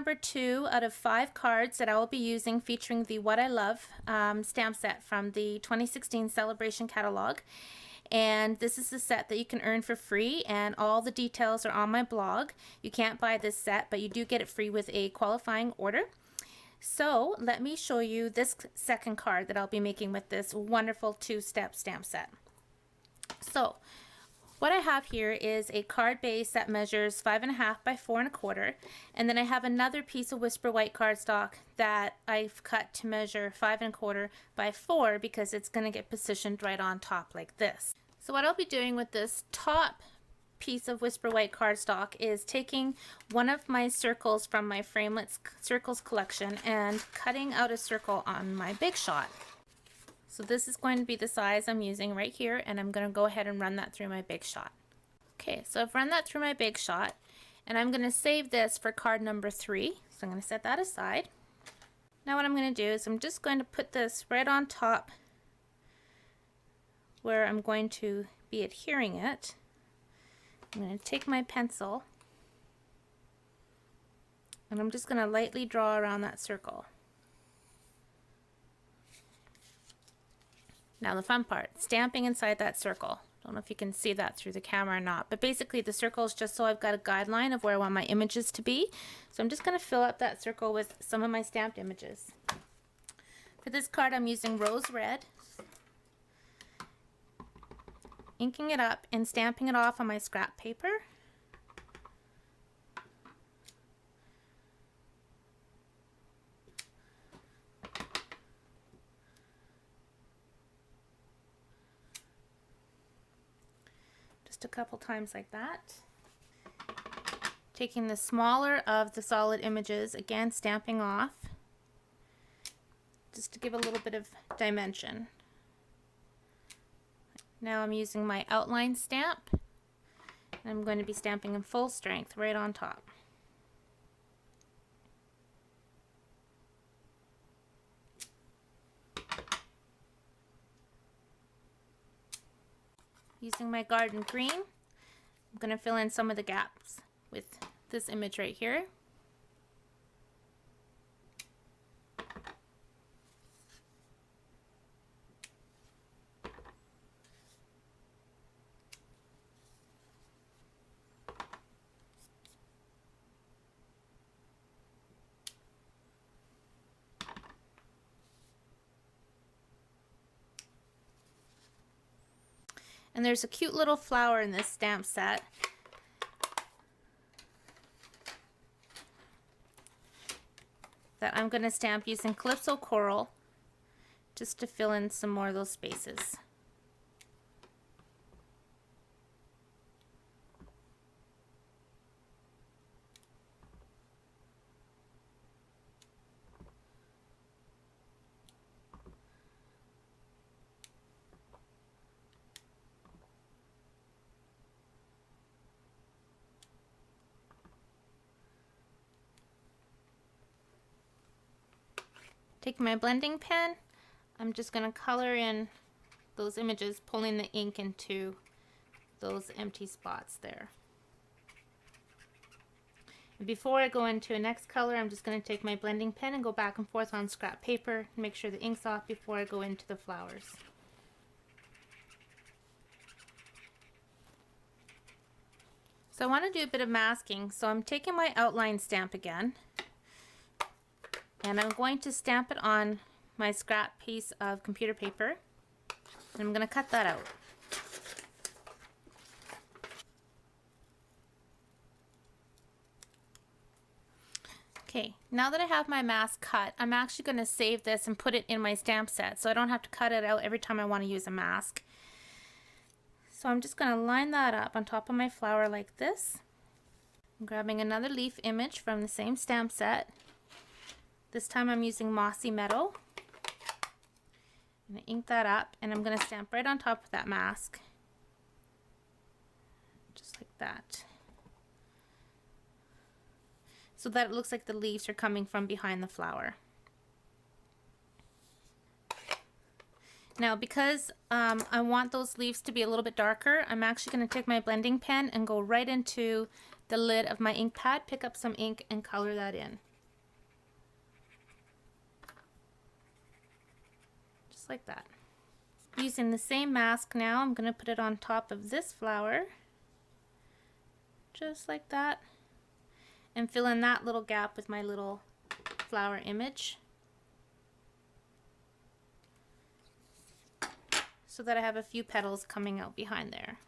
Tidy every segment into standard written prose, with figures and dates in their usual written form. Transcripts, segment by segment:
number 2 out of 5 cards that I will be using featuring the What I Love stamp set from the 2016 Celebration catalog. And this is the set that you can earn for free, and all the details are on my blog. You can't buy this set, but you do get it free with a qualifying order. So let me show you this second card that I'll be making with this wonderful 2-step stamp set. So what I have here is a card base that measures 5.5 by 4.25, and then I have another piece of Whisper White cardstock that I've cut to measure 5.25 by 4 because it's going to get positioned right on top like this. So what I'll be doing with this top piece of Whisper White cardstock is taking one of my circles from my Framelits Circles collection and cutting out a circle on my Big Shot. So this is going to be the size I'm using right here, and I'm going to go ahead and run that through my Big Shot. Okay, so I've run that through my Big Shot, and I'm going to save this for card number 3. So I'm going to set that aside. Now what I'm going to do is I'm just going to put this right on top where I'm going to be adhering it. I'm going to take my pencil and I'm just going to lightly draw around that circle. Now the fun part, stamping inside that circle. Don't know if you can see that through the camera or not, but basically the circle is just so I've got a guideline of where I want my images to be. So I'm just going to fill up that circle with some of my stamped images. For this card I'm using Rose Red, inking it up and stamping it off on my scrap paper. Just a couple times like that. Taking the smaller of the solid images, again stamping off, just to give a little bit of dimension. Now I'm using my outline stamp, and I'm going to be stamping in full strength right on top. Using my garden green, I'm going to fill in some of the gaps with this image right here. And there's a cute little flower in this stamp set. That I'm going to stamp using Calypso Coral just to fill in some more of those spaces. Taking my blending pen, I'm just going to color in those images, pulling the ink into those empty spots there. And before I go into a next color, I'm just going to take my blending pen and go back and forth on scrap paper and make sure the ink's off before I go into the flowers. So I want to do a bit of masking, so I'm taking my outline stamp again. And I'm going to stamp it on my scrap piece of computer paper. And I'm going to cut that out. Okay, now that I have my mask cut, I'm actually going to save this and put it in my stamp set so I don't have to cut it out every time I want to use a mask. So I'm just going to line that up on top of my flower like this. I'm grabbing another leaf image from the same stamp set. This time I'm using Mossy Meadow. I'm going to ink that up and I'm going to stamp right on top of that mask. Just like that. So that it looks like the leaves are coming from behind the flower. Now because I want those leaves to be a little bit darker, I'm actually going to take my blending pen and go right into the lid of my ink pad, pick up some ink and color that in. like that. Using the same mask now, I'm going to put it on top of this flower, just like that, and fill in that little gap with my little flower image so that I have a few petals coming out behind there.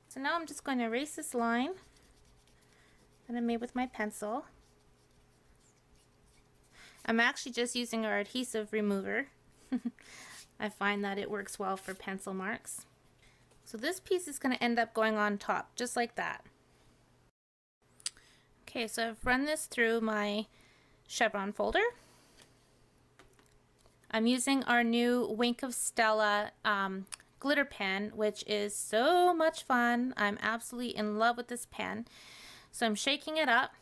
So now I'm just going to erase this line that I made with my pencil. I'm actually just using our adhesive remover. I find that it works well for pencil marks. So this piece is going to end up going on top, just like that. Okay, so I've run this through my chevron folder. I'm using our new Wink of Stella glitter pen, which is so much fun. I'm absolutely in love with this pen. So I'm shaking it up.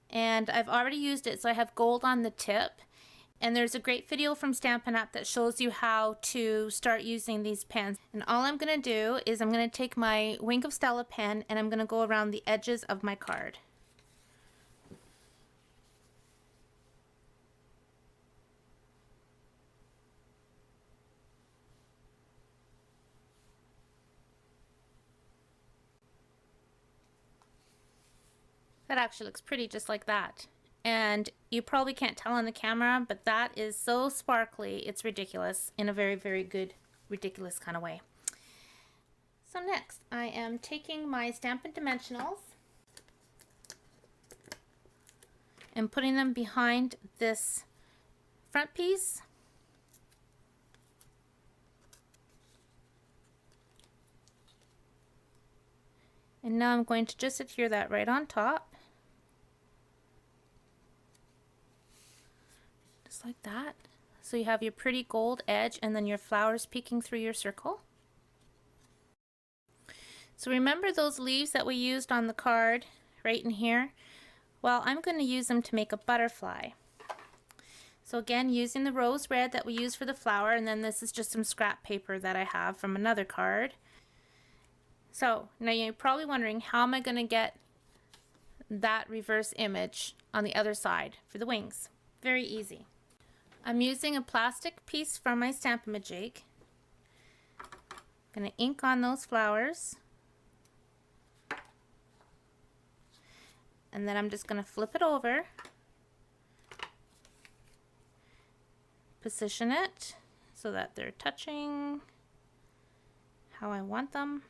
And I've already used it, so I have gold on the tip. And there's a great video from Stampin' Up! That shows you how to start using these pens. And all I'm going to do is I'm going to take my Wink of Stella pen and I'm going to go around the edges of my card. That actually looks pretty just like that. And you probably can't tell on the camera, but that is so sparkly, it's ridiculous in a very, very good, ridiculous kind of way. So next, I am taking my Stampin' Dimensionals and putting them behind this front piece. And now I'm going to just adhere that right on top. Just like that. So you have your pretty gold edge and then your flowers peeking through your circle. So remember those leaves that we used on the card right in here? Well, I'm going to use them to make a butterfly. So again, using the rose red that we used for the flower, and then this is just some scrap paper that I have from another card. So now you're probably wondering, how am I going to get that reverse image on the other side for the wings? Very easy. I'm using a plastic piece from my Stamp-A-Majig. I'm going to ink on those flowers. And then I'm just going to flip it over. Position it so that they're touching how I want them.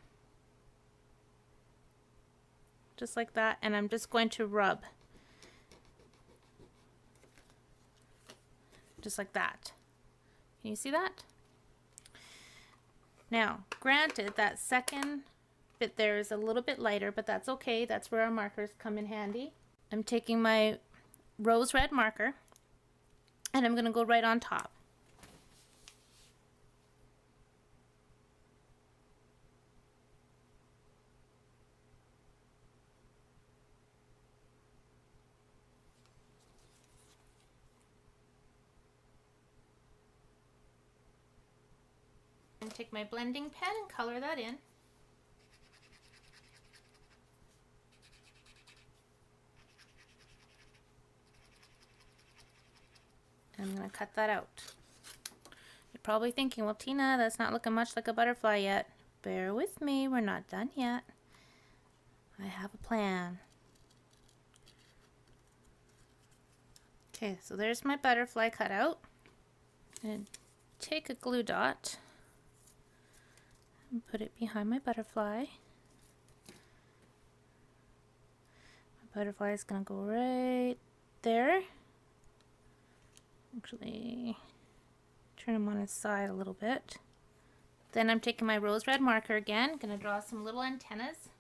Just like that. And I'm just going to rub. Just like that. Can you see that? Now, granted, that second bit there is a little bit lighter, but that's okay. That's where our markers come in handy. I'm taking my rose red marker and I'm going to go right on top. And take my blending pen and color that in. I'm going to cut that out. You're probably thinking, well, Tina, that's not looking much like a butterfly yet. Bear with me, we're not done yet. I have a plan. Okay, so there's my butterfly cut out. And take a glue dot and put it behind my butterfly. My butterfly is going to go right there. Actually, turn him on his side a little bit. Then I'm taking my rose red marker again, going to draw some little antennas.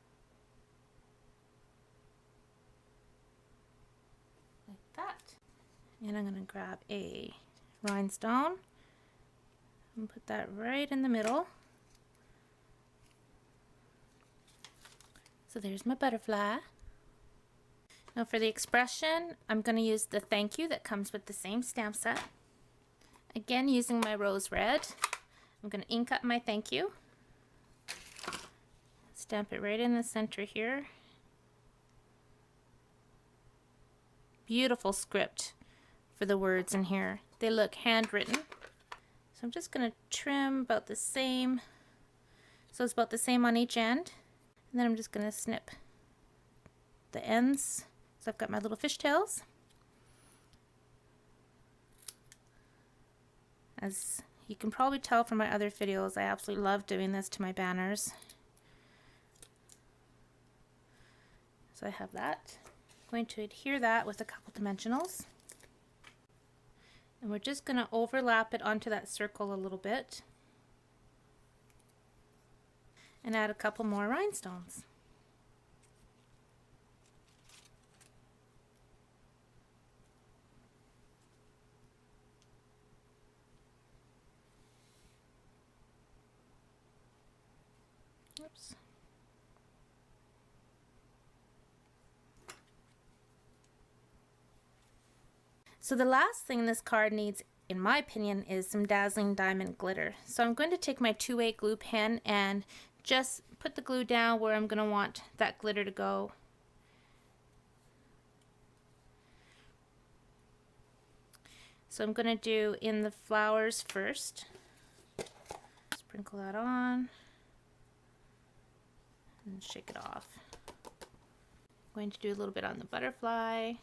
Like that. And I'm going to grab a rhinestone and put that right in the middle. So there's my butterfly. Now for the expression, I'm going to use the thank you that comes with the same stamp set. Again, using my rose red, I'm going to ink up my thank you. Stamp it right in the center here. beautiful script for the words in here. They look handwritten. So I'm just going to trim about the same. So it's about the same on each end. And then I'm just going to snip the ends. So I've got my little fishtails. As you can probably tell from my other videos, I absolutely love doing this to my banners. So I have that. I'm going to adhere that with a couple dimensionals. And we're just going to overlap it onto that circle a little bit. And add a couple more rhinestones. Oops. So the last thing this card needs, in my opinion, is some dazzling diamond glitter. So I'm going to take my 2-way glue pen and just put the glue down where I'm going to want that glitter to go. So I'm going to do in the flowers first. Sprinkle that on and shake it off. I'm going to do a little bit on the butterfly.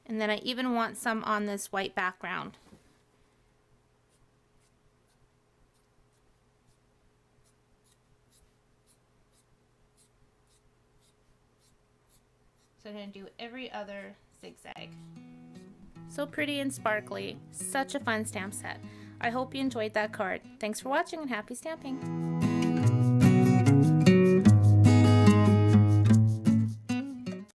And then I even want some on this white background. So I'm going to do every other zigzag. So pretty and sparkly. Such a fun stamp set. I hope you enjoyed that card. Thanks for watching and happy stamping.